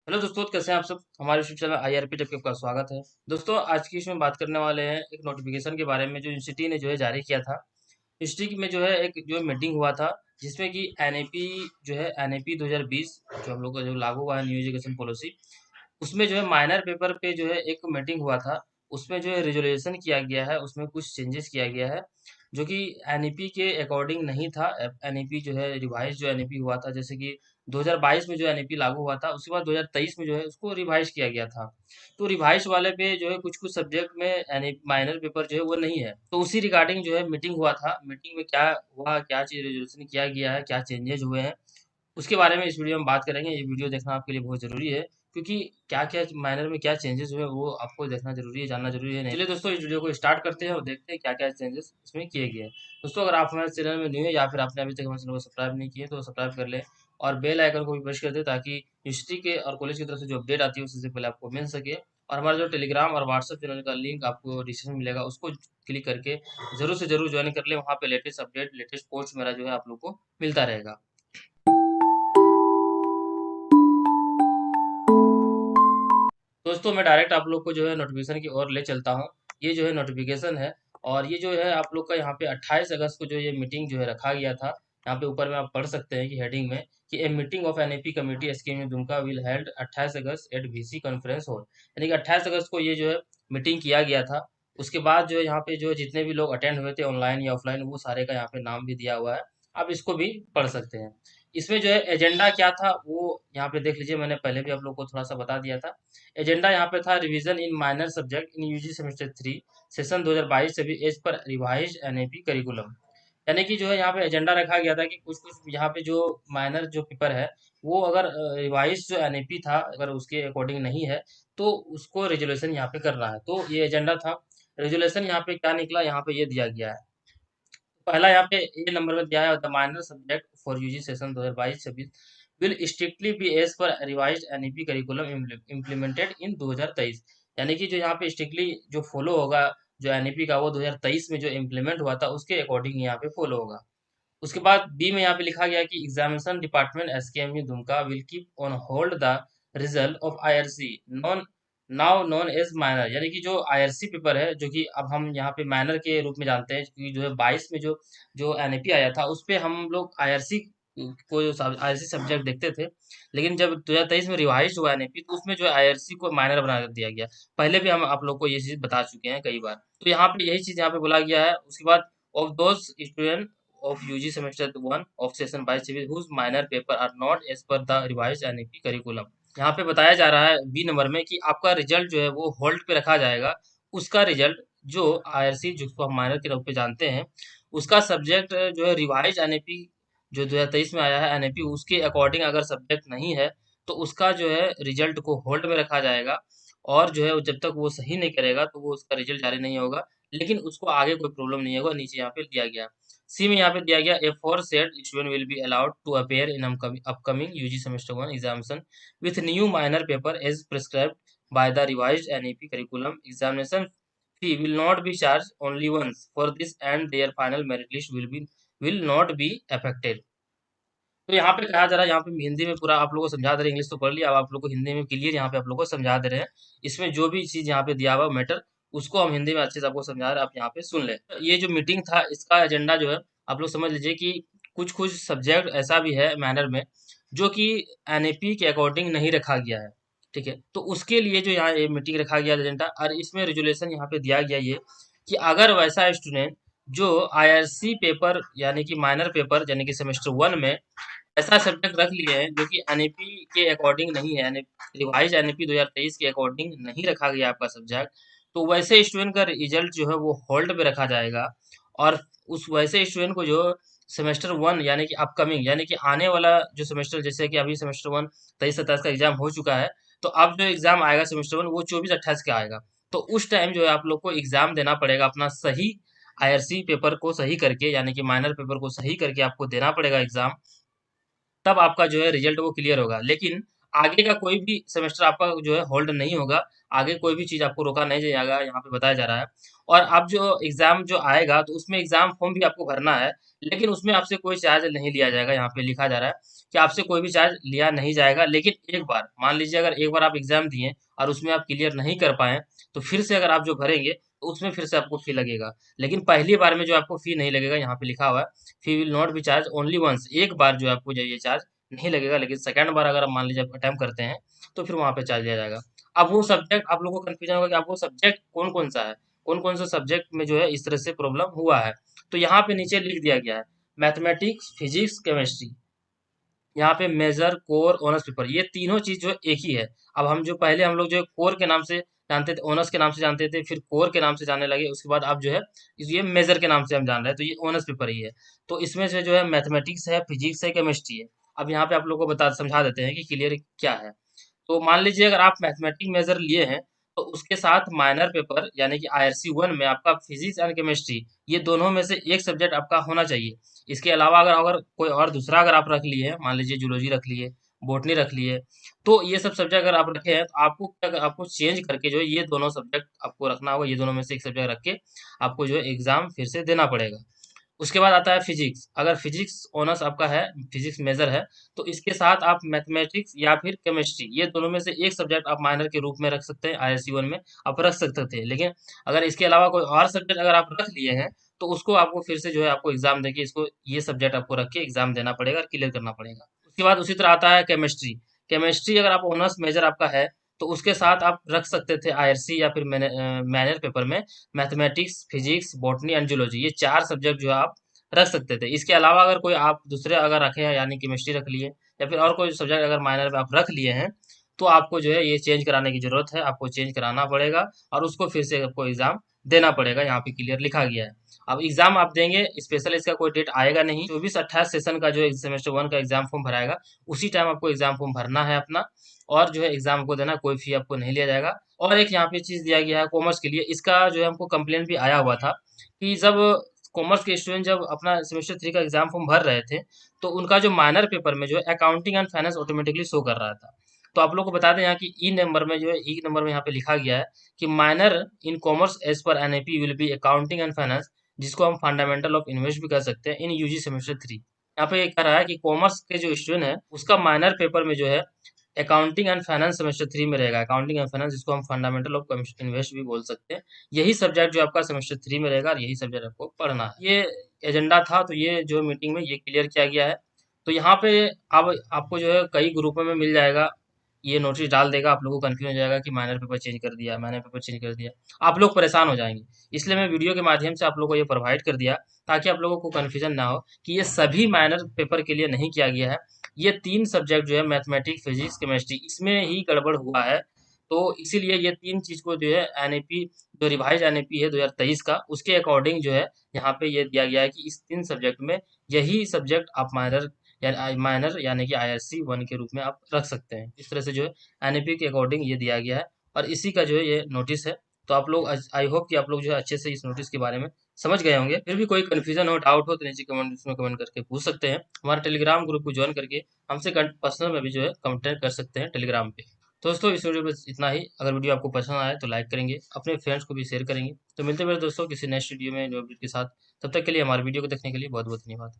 Hello दोस्तों, कैसे हैं आप सब। हमारे यूट्यूब चैनल आईआरपी टेक आपका स्वागत है। दोस्तों, आज की इसमें बात करने वाले हैं एक नोटिफिकेशन के बारे में जो यूनिवर्सिटी ने जो है जारी किया था। यूनिवर्सिटी में जो है एक जो मीटिंग हुआ था, जिसमें कि एनएपी जो है एनएपी 2020 जो हम लोग का जो लागू हुआ है न्यू एजुकेशन पॉलिसी, उसमें जो है माइनर पेपर पे जो है एक मीटिंग हुआ था। उसमें जो है रिजोल्यूशन किया गया है, उसमें कुछ चेंजेस किया गया है जो कि एनईपी के अकॉर्डिंग नहीं था। एनईपी जो है रिवाइज जो एनईपी हुआ था, जैसे कि 2022 में जो एनईपी लागू हुआ था, उसके बाद 2023 में जो है उसको रिवाइज किया गया था। तो रिवाइज वाले पे जो है कुछ कुछ सब्जेक्ट में एन माइनर पेपर जो है वो नहीं है। तो उसी रिगार्डिंग जो है मीटिंग हुआ था। मीटिंग में क्या हुआ, क्या चीज रेजोल्यूशन किया गया है, क्या चेंजेस हुए हैं, उसके बारे में इस वीडियो में बात करेंगे। ये वीडियो देखना आपके लिए बहुत ज़रूरी है, क्योंकि क्या-क्या माइनर में क्या चेंजेस हुए वो आपको देखना ज़रूरी है, जानना ज़रूरी है। नहीं चलिए दोस्तों, इस वीडियो को स्टार्ट करते हैं और देखते हैं क्या-क्या चेंजेस इसमें किए गए हैं। दोस्तों, अगर आप हमारे चैनल में न्यू है या फिर आपने अभी तक हमारे चैनल को सब्सक्राइब नहीं किया तो सब्सक्राइब कर लें और बेल आइकन को भी प्रेस कर दें, ताकि यूनिवर्सिटी के और कॉलेज की तरफ से जो अपडेट आती है वो सबसे पहले आपको मिल सके। और हमारा जो टेलीग्राम और व्हाट्सएप चैनल का लिंक आपको डिस्क्रिप्शन में मिलेगा, उसको क्लिक करके ज़रूर से ज़रूर ज्वाइन कर लें। वहाँ पे लेटेस्ट अपडेट, लेटेस्ट पोस्ट मेरा जो है आप लोग को मिलता रहेगा। दोस्तों, मैं डायरेक्ट आप लोग को जो है नोटिफिकेशन की ओर ले चलता हूँ। ये जो है नोटिफिकेशन है, और ये जो है आप लोग का यहाँ पे 28 अगस्त को जो ये मीटिंग जो है रखा गया था। यहाँ पे ऊपर में आप पढ़ सकते हैं कि हेडिंग में कि a meeting of NAP committee scheme Dumka will held 28 August at VC conference hall. यानी कि 28 अगस्त को ये जो है मीटिंग किया गया था। उसके बाद जो है यहाँ पे जो जितने भी लोग अटेंड हुए थे ऑनलाइन या ऑफलाइन, वो सारे का यहाँ पे नाम भी दिया हुआ है। आप इसको भी पढ़ सकते हैं। इसमें जो है एजेंडा क्या था वो यहाँ पे देख लीजिए। मैंने पहले भी आप लोग को थोड़ा सा बता दिया था। एजेंडा यहाँ पे था revision in minor subject in UG semester 3 session 2022 से भी as per revise NAP curriculum. यानी कि जो है यहाँ पे एजेंडा रखा गया था कि कुछ कुछ यहाँ पे जो माइनर जो पेपर है, वो अगर रिवाइज जो एनएपी था अगर उसके अकॉर्डिंग नहीं है, तो उसको रेजुलेशन यहाँ पे करना है। तो ये एजेंडा था। रेजुलेशन यहाँ पे क्या निकला, यहाँ पे ये दिया गया है। पहला यहाँ पे ए नंबर में दिया है, the minor subject for UG session 2022-26 will strictly be as per revised NEP curriculum implemented in 2023। यानी कि जो यहाँ पे स्ट्रिक्टली जो फॉलो होगा, जो एनईपी का वो 2023 में जो इम्प्लीमेंट हुआ था उसके अकॉर्डिंग यहाँ पे फॉलो होगा। उसके बाद बी में यहाँ पे लिखा गया कि examination department SKMU Dumka will keep on hold the result of IRC non now known as minor. यानी कि जो आईआरसी पेपर है, जो कि अब हम यहाँ पे माइनर के रूप में जानते हैं, क्योंकि जो है 22 में जो जो एनएपी आया था उस पे हम लोग आईआरसी को आईआरसी सब्जेक्ट देखते थे। लेकिन जब 2023 में रिवाइज हुआ एनएपी, तो उसमें जो है आईआरसी को माइनर बना दिया गया। पहले भी हम आप लोग को ये चीज बता चुके हैं कई बार। तो यहाँ पे यही चीज यहाँ पे बोला गया है। उसके बाद of those student of UG semester 1 of session 22 whose minor paper are not as per the revised NEP curriculum। यहाँ पे बताया जा रहा है बी नंबर में कि आपका रिजल्ट जो है वो होल्ड पे रखा जाएगा। उसका रिजल्ट जो आईआरसी जिसको हम माइनर के रूप में जानते हैं, उसका सब्जेक्ट जो है रिवाइज एनएपी जो 2023 में आया है एनएपी, उसके अकॉर्डिंग अगर सब्जेक्ट नहीं है, तो उसका जो है रिजल्ट को होल्ड में रखा जाएगा। और जो है जब तक वो सही नहीं करेगा तो वो उसका रिजल्ट जारी नहीं होगा। लेकिन उसको आगे कोई प्रॉब्लम नहीं होगा, नीचे यहाँ पे दिया गया। सी में यहाँ पे दिया गया A four set student will be allowed to appear in upcoming UG semester 1 examination with new minor paper as prescribed by the revised NEP curriculum. Examination fee will not be charged only once for this, and their final merit list will not be affected। तो यहाँ पे कहा जा रहा है, यहाँ पे हिंदी में पूरा आप लोगों को समझा दे रहे हैं। इंग्लिश तो पढ़ लिया, अब आप लोग को हिंदी में क्लियर यहाँ पे आप लोग को समझा दे रहे हैं। इसमें जो भी चीज यहाँ पे दिया हुआ मैटर, उसको हम हिंदी में अच्छे से आपको समझा रहे हैं, आप यहाँ पे सुन ले। ये जो मीटिंग था इसका एजेंडा जो है, आप लोग समझ लीजिए कि कुछ कुछ सब्जेक्ट ऐसा भी है मैनर में जो कि एनएपी के अकॉर्डिंग नहीं रखा गया है। ठीक है, तो उसके लिए जो यहाँ ये मीटिंग रखा गया एजेंडा, और इसमें रेजुलेशन यहाँ पे दिया गया ये कि अगर वैसा स्टूडेंट जो आईआरसी पेपर यानी कि माइनर पेपर यानी कि सेमेस्टर 1 में ऐसा सब्जेक्ट रख लिए हैं जो कि एनईपी के अकॉर्डिंग नहीं है, यानी रिवाइज एनईपी 2023 के अकॉर्डिंग नहीं रखा गया आपका सब्जेक्ट, तो वैसे स्टूडेंट का रिजल्ट जो है वो होल्ड पे रखा जाएगा। और उस वैसे स्टूडेंट को जो सेमेस्टर 1 यानी कि अपकमिंग यानी कि आने वाला जो सेमेस्टर, जैसे कि अभी सेमेस्टर 1 23-27 का एग्जाम हो चुका है, तो अब जो एग्जाम आएगा सेमेस्टर 1 वो 24-28 का आएगा। तो उस टाइम जो है आप लोग को एग्जाम देना पड़ेगा अपना सही, आईआरसी पेपर को सही करके यानी कि माइनर पेपर को सही करके आपको देना पड़ेगा एग्जाम। तब आपका जो है रिजल्ट वो क्लियर होगा। लेकिन आगे का कोई भी सेमेस्टर आपका जो है होल्ड नहीं होगा, आगे कोई भी चीज़ आपको रोका नहीं जाएगा, यहाँ पे बताया जा रहा है। और अब जो एग्ज़ाम जो आएगा तो उसमें एग्ज़ाम फॉर्म भी आपको भरना है, लेकिन उसमें आपसे कोई चार्ज नहीं लिया जाएगा। यहाँ पे लिखा जा रहा है कि आपसे कोई भी चार्ज लिया नहीं जाएगा, लेकिन एक बार मान लीजिए अगर एक बार आप एग्ज़ाम दिए और उसमें आप क्लियर नहीं कर पाएँ, तो फिर से अगर आप जो भरेंगे, तो उसमें फिर से आपको फ़ी लगेगा। लेकिन पहली बार में जो आपको फ़ी नहीं लगेगा, यहाँ पे लिखा हुआ है, "fee will not be charge only once", एक बार जो है आपको जो ये चार्ज नहीं लगेगा, लेकिन सेकंड बार अगर आप मान लीजिए आप अटेम्प्ट करते हैं, तो फिर वहाँ पे चार्ज लिया जाएगा। अब वो सब्जेक्ट आप लोगों को कन्फ्यूजन होगा कि अब वो सब्जेक्ट कौन-कौन सा है? कौन-कौन से सब्जेक्ट में जो है इस तरह से प्रॉब्लम हुआ है? तो यहाँ पे नीचे लिख दिया गया है, मैथमेटिक्स, फिजिक्स, केमिस्ट्री। यहाँ पे मेजर, कोर, ऑनर्स पेपर, ये तीनों चीज जो है एक ही है। अब हम जो पहले हम लोग जो है कोर के नाम से जानते थे, ऑनर्स के नाम से जानते थे, फिर कोर के नाम से जानने लगे, उसके बाद अब जो है ये मेजर के नाम से हम जान रहे हैं, तो ये ऑनर्स पेपर ही है। तो इसमें से जो है मैथमेटिक्स है, फिजिक्स है, केमिस्ट्री है। अब यहाँ पे आप लोगों को बता समझा देते हैं कि क्लियर क्या है। तो मान लीजिए अगर आप मैथमेटिक मेजर लिए हैं, तो उसके साथ माइनर पेपर यानी कि आईआरसी 1 में आपका फिजिक्स एंड केमिस्ट्री, ये दोनों में से एक सब्जेक्ट आपका होना चाहिए। इसके अलावा अगर अगर कोई और दूसरा अगर आप रख लिए हैं, मान लीजिए जूलॉजी रख लिए, बॉटनी रख लिए, तो ये सब सब्जेक्ट अगर आप रखे हैं, तो आपको क्या आपको चेंज करके जो है ये दोनों सब्जेक्ट आपको रखना होगा, ये दोनों में से एक सब्जेक्ट रख के आपको जो है एग्जाम फिर से देना पड़ेगा। उसके बाद आता है फिजिक्स। अगर फिजिक्स ऑनर्स आपका है, फिजिक्स मेजर है, तो इसके साथ आप मैथमेटिक्स या फिर केमिस्ट्री, ये दोनों में से एक सब्जेक्ट आप माइनर के रूप में रख सकते हैं, आईआरसी 1 में आप रख सकते थे। लेकिन अगर इसके अलावा कोई और सब्जेक्ट अगर आप रख लिए हैं, तो उसको आपको फिर से जो है आपको एग्जाम देके इसको ये सब्जेक्ट आपको रख के एग्जाम देना पड़ेगा और क्लियर करना पड़ेगा। उसके बाद उसी तरह आता है केमिस्ट्री। केमिस्ट्री अगर आप ऑनर्स मेजर आपका है, तो उसके साथ आप रख सकते थे आईआरसी या फिर माइनर पेपर में mathematics, physics, botany and zoology, ये 4 सब्जेक्ट जो है आप रख सकते थे। इसके अलावा अगर कोई आप दूसरे अगर रखे हैं, यानी केमिस्ट्री रख लिए या फिर और कोई सब्जेक्ट अगर माइनर में आप रख लिए हैं, तो आपको जो है ये चेंज कराने की जरूरत है, आपको चेंज कराना पड़ेगा और उसको फिर से आपको एग्जाम देना पड़ेगा। यहाँ पे क्लियर लिखा गया है। अब एग्जाम आप देंगे, स्पेशल इसका कोई डेट आएगा नहीं, 24-28 सेशन का जो सेमेस्टर 1 का एग्जाम फॉर्म भराएगा, उसी टाइम आपको एग्जाम फॉर्म भरना है अपना, और जो है एग्जाम को देना, कोई फी आपको नहीं लिया जाएगा। और एक यहाँ पे चीज दिया गया है कॉमर्स के लिए, इसका जो है हमको कंप्लेन भी आया हुआ था कि जब कॉमर्स के स्टूडेंट जब अपना सेमेस्टर 3 का एग्जाम फॉर्म भर रहे थे, तो उनका जो माइनर पेपर में जो है accounting and finance automatically show कर रहा था। तो आप लोग को बता दें यहाँ की ई नंबर में जो है, ई नंबर में यहाँ पे लिखा गया है कि minor in commerce as per NIP will be accounting and finance, जिसको हम फंडामेंटल ऑफ इन्वेस्ट भी कर सकते हैं, इन यूजी सेमेस्टर 3। यहाँ पे ये कह रहा है कि कॉमर्स के जो स्टूडेंट है, उसका माइनर पेपर में जो है अकाउंटिंग एंड फाइनेंस सेमेस्टर 3 में रहेगा। अकाउंटिंग एंड फाइनेंस, जिसको हम फंडामेंटल ऑफ इन्वेस्ट भी बोल सकते हैं, यही सब्जेक्ट जो आपका सेमेस्टर 3 में रहेगा और यही सब्जेक्ट आपको पढ़ना है। ये एजेंडा था, तो ये जो मीटिंग में ये क्लियर किया गया है। तो यहाँ पे अब आपको जो है कई ग्रुपों में मिल जाएगा, ये नोटिस डाल देगा, आप लोगों को कंफ्यूजन हो जाएगा कि माइनर पेपर चेंज कर दिया, माइनर पेपर चेंज कर दिया, आप लोग परेशान हो जाएंगे। इसलिए मैं वीडियो के माध्यम से आप लोगों को ये प्रोवाइड कर दिया, ताकि आप लोगों को कंफ्यूजन ना हो कि ये सभी माइनर पेपर के लिए नहीं किया गया है। ये 3 सब्जेक्ट जो है मैथमेटिक्स, फिजिक्स, केमिस्ट्री, इसमें ही गड़बड़ हुआ है। तो इसीलिए ये 3 चीज़ को जो है एनईपी, जो रिवाइज़ एनईपी है 2023 का, उसके अकॉर्डिंग जो है यहाँ पे ये दिया गया है कि इस 3 सब्जेक्ट में यही सब्जेक्ट आप माइनर यानी कि आईआरसी 1 के रूप में आप रख सकते हैं। इस तरह से जो है एनईपी के अकॉर्डिंग ये दिया गया है, और इसी का जो है ये नोटिस है। तो आप लोग, आई होप कि आप लोग जो है अच्छे से इस नोटिस के बारे में समझ गए होंगे। फिर भी कोई कन्फ्यूजन हो, डाउट हो, तो नीचे कमेंट में कमेंट करके पूछ सकते हैं। हमारे टेलीग्राम ग्रुप को ज्वाइन करके हमसे पर्सनल में भी जो है कांटेक्ट कर सकते हैं टेलीग्राम पे। तो दोस्तों इस वीडियो में इतना ही। अगर वीडियो आपको पसंद आए तो लाइक करेंगे, अपने फ्रेंड्स को भी शेयर करेंगे। तो मिलते हैं मेरे दोस्तों किसी नेक्स्ट वीडियो में न्यू अपडेट के साथ। तब तक के लिए हमारे वीडियो को देखने के लिए बहुत बहुत धन्यवाद।